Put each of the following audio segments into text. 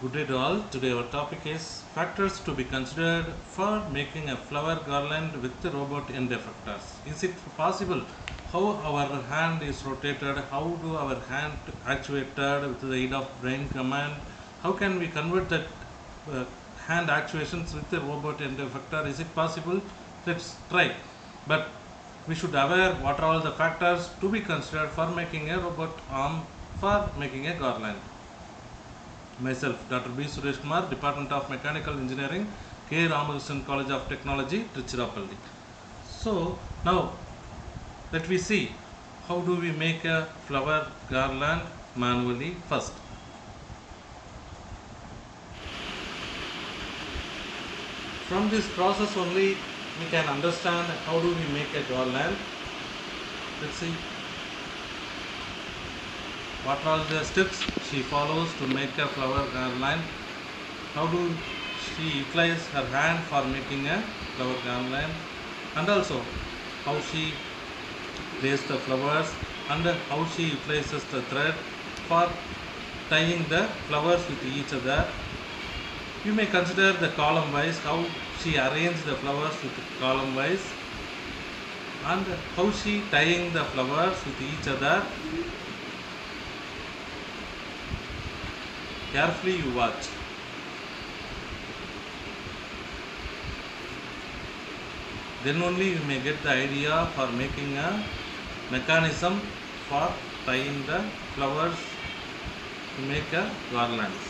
Good day to all. Today our topic is factors to be considered for making a flower garland with the robot end effectors. Is it possible? How our hand is rotated? How do our hand actuated with the aid of brain command? How can we convert that uh, hand actuations with the robot end effector? Is it possible? Let's try. But we should aware what are all the factors to be considered for making a robot arm for making a garland. Myself, Dr. B. Suresh Kumar, Department of Mechanical Engineering, K. Ramakrishnan College of Technology, Tiruchirappalli. So, now let me see how do we make a flower garland manually first. From this process only we can understand how do we make a garland. Let's see what are the steps she follows to make a flower garland. How do she utilize her hand for making a flower garland, and also how she places the flowers and how she utilizes the thread for tying the flowers with each other. You may consider the column wise how she arranges the flowers with column wise and how she tying the flowers with each other. Carefully you watch. Then only you may get the idea for making a mechanism for tying the flowers to make a garlands.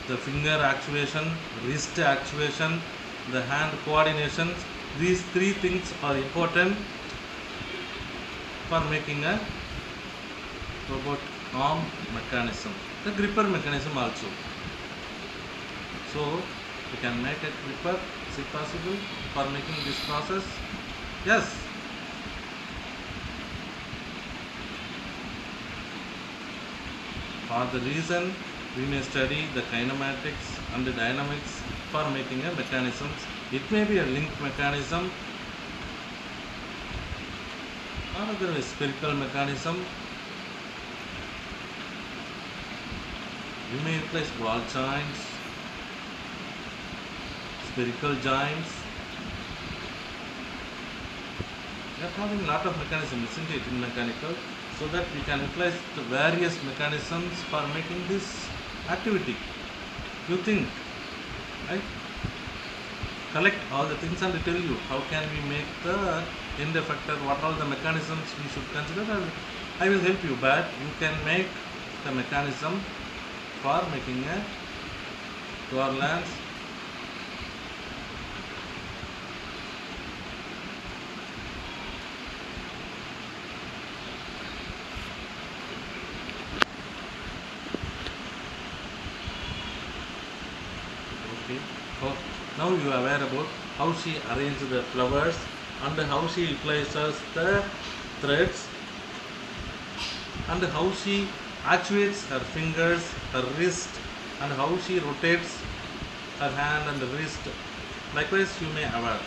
The finger actuation, wrist actuation, the hand coordinations, these three things are important for making a robot arm mechanism. The gripper mechanism also. So we can make a gripper. Is it possible for making this process? Yes. For the reason we may study the kinematics and the dynamics for making a mechanism. It may be a link mechanism or otherwise spherical mechanism. You may utilize ball joints, spherical joints. We are having a lot of mechanisms, isn't it, in mechanical, so that we can utilize the various mechanisms for making this activity. You think, right? Collect all the things and tell you how can we make the end effector, what are all the mechanisms we should consider. I will help you, but you can make the mechanism for making a garlands. Okay. So now you are aware about how she arranges the flowers and how she utilizes the threads and how she actuates her fingers, her wrist, and how she rotates her hand and the wrist. Likewise, you may aware.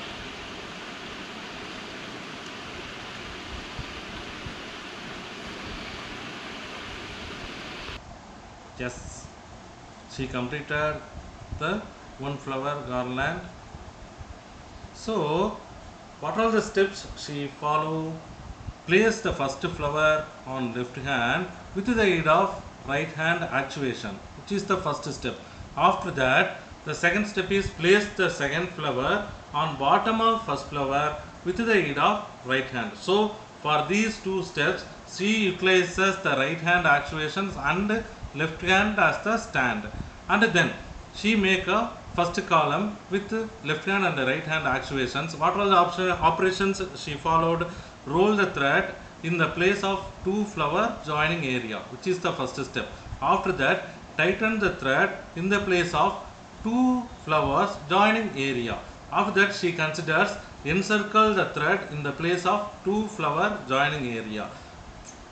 Yes, she completed the one flower garland. So, what are the steps she follow? Place the first flower on left hand with the aid of right hand actuation, which is the first step. After that, the second step is place the second flower on bottom of first flower with the aid of right hand. So, for these two steps, she utilizes the right hand actuations and left hand as the stand, and then she make a first column with left hand and right hand actuations. What are the operations she followed? Roll the thread in the place of two flower joining area, which is the first step. After that, tighten the thread in the place of two flowers joining area. After that, she considers encircle the thread in the place of two flower joining area.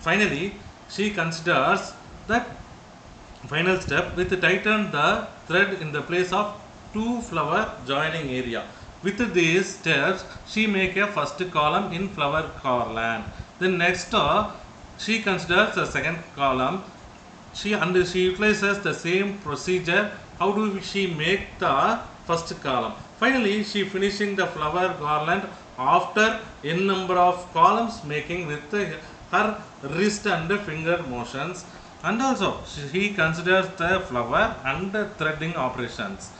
Finally, she considers that final step with tighten the thread in the place of two flower joining area. With these steps, she make a first column in flower garland. Then next, she considers the second column. She utilizes the same procedure. How do she make the first column? Finally, she finishing the flower garland after n number of columns, making with her wrist and finger motions, and also she considers the flower and the threading operations.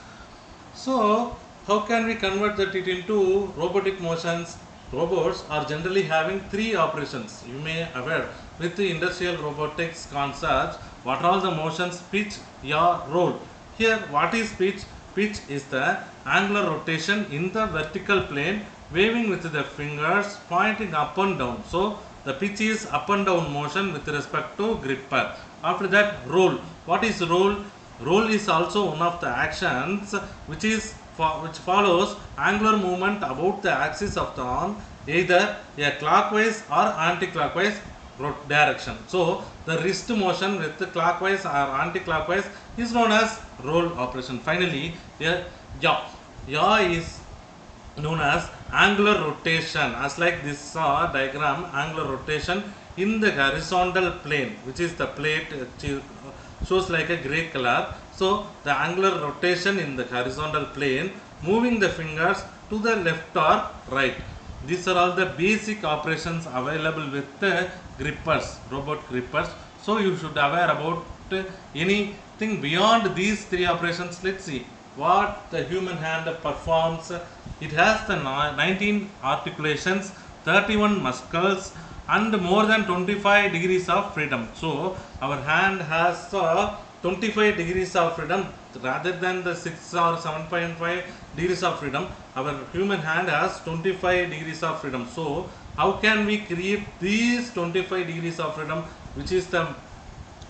So, how can we convert that it into robotic motions? Robots are generally having three operations. You may aware with the industrial robotics concepts, what are all the motions? Pitch, yaw, roll. Here, what is pitch? Pitch is the angular rotation in the vertical plane, waving with the fingers pointing up and down. So, the pitch is up and down motion with respect to gripper. After that, roll. What is roll? Roll is also one of the actions which follows angular movement about the axis of the arm, either a clockwise or anti-clockwise direction. So the wrist motion with the clockwise or anti-clockwise is known as roll operation. Finally, yaw. Yaw is known as angular rotation, as like this diagram, angular rotation in the horizontal plane, which is the plate shows like a gray color. So the angular rotation in the horizontal plane, moving the fingers to the left or right. These are all the basic operations available with the grippers, robot grippers. So you should aware about anything beyond these three operations. Let's see what the human hand performs. It has the 19 articulations, 31 muscles, and more than 25 degrees of freedom. So our hand has 25 degrees of freedom rather than the 6 or 7.5 degrees of freedom. Our human hand has 25 degrees of freedom. So how can we create these 25 degrees of freedom, which is the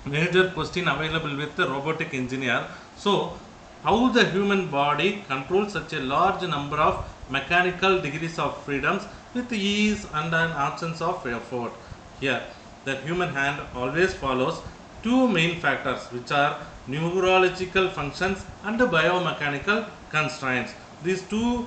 major question available with the robotic engineer. So how the human body controls such a large number of mechanical degrees of freedoms with ease and an absence of effort. Here, the human hand always follows two main factors, which are neurological functions and biomechanical constraints. These two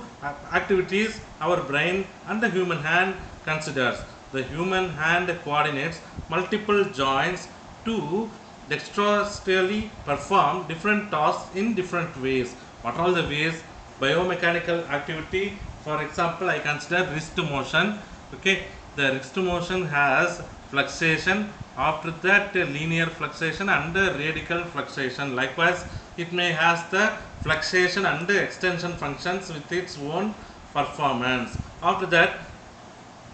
activities our brain and the human hand considers. The human hand coordinates multiple joints to dexterously perform different tasks in different ways. What are all the ways? Biomechanical activity, for example, I consider wrist motion. Okay, the wrist motion has fluxation, after that linear fluxation and radical fluxation. Likewise, it may has the fluxation and extension functions with its own performance. After that,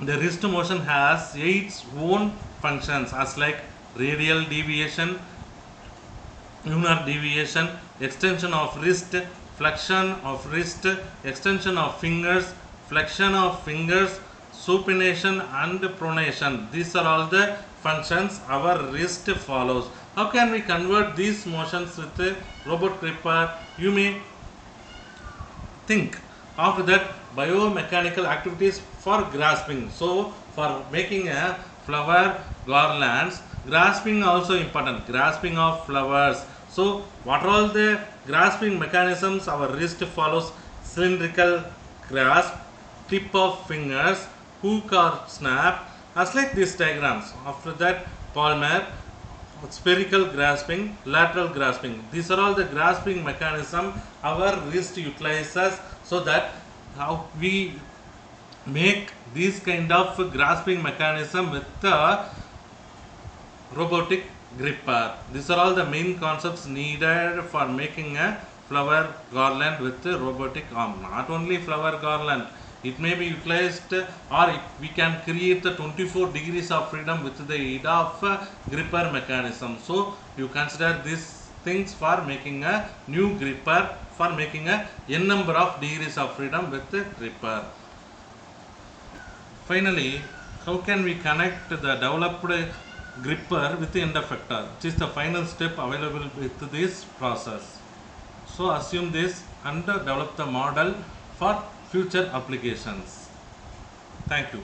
the wrist motion has its own functions, as like radial deviation, lunar deviation, extension of wrist, flexion of wrist, extension of fingers, flexion of fingers, supination and pronation. These are all the functions our wrist follows. How can we convert these motions with a robot gripper? You may think. After that, biomechanical activities for grasping. So for making a flower garlands, grasping also important. Grasping of flowers. So what are all the grasping mechanisms our wrist follows? Cylindrical grasp, tip of fingers, hook or snap, as like these diagrams. After that, palmar, spherical grasping, lateral grasping. These are all the grasping mechanism our wrist utilizes, so that how we make these kind of grasping mechanism with the robotic gripper. These are all the main concepts needed for making a flower garland with the robotic arm. Not only flower garland, it may be utilized, or we can create the 24 degrees of freedom with the aid of gripper mechanism. So you consider these things for making a new gripper, for making a n number of degrees of freedom with the gripper. Finally, how can we connect the developed gripper with the end effector, which is the final step available with this process. So assume this and develop the model for future applications. Thank you.